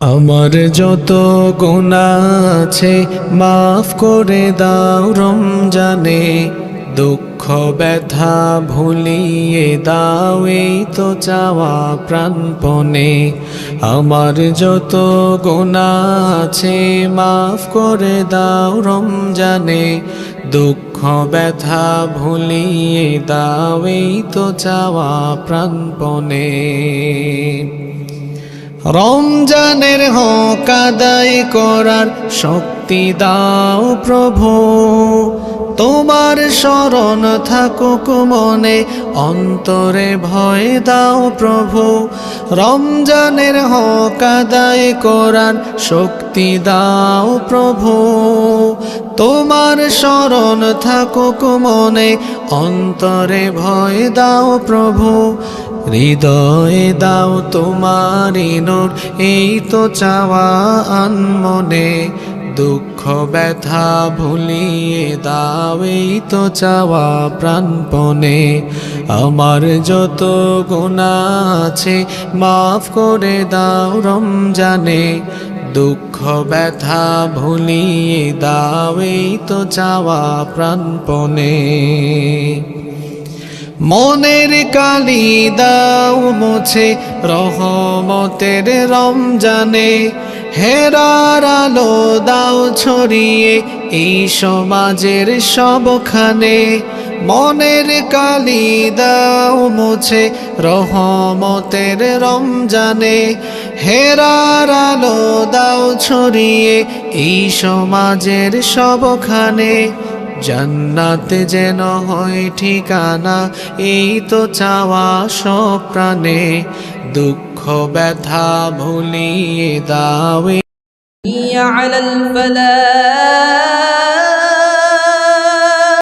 আমার যত গুনাহ আছে মাফ করে দাও রমজানে, দুঃখ ব্যথা ভুলিয়ে দাও এই তো চাওয়া প্রাণপণে। আমার যত গুনাহ আছে মাফ করে দাও রমজানে, দুঃখ ব্যথা ভুলিয়ে দাও এই তো চাওয়া প্রাণপণে। রমজানের হক আদায় করার শক্তি দাও প্রভু, তোমার শরণ থাকুক মনে, অন্তরে ভয় দাও প্রভু। রমজানের হক আদায় করার শক্তি দাও প্রভু, তোমার শরণ থাকুক মনে, অন্তরে ভয় দাও প্রভু। হৃদয়ে দাও তোমারি নূর এই তো চাওয়া আনমনে, দুঃখ ব্যথা ভুলিয়ে দাও এই তো চাওয়া প্রাণপণে। আমার যত গুনাহ আছে মাফ করে দাও রমজানে, দুঃখ ব্যথা ভুলিয়ে দাও এই তো চাওয়া প্রাণপণে। মনের কালি দাও মুছে রহমতের রমজানে, হেরার আলো দাও ছড়িয়ে এই সমাজের সবখানে। মনের কালি দাও মুছে রহমতের রমজানে, হেরার আলো দাও ছড়িয়ে এই সমাজের সবখানে। জান্নাতে যেন হয় ঠিকানা এই তো চাওয়া সব প্রাণে, দুঃখ ব্যথা ভুলিয়ে দাও। على الفلاح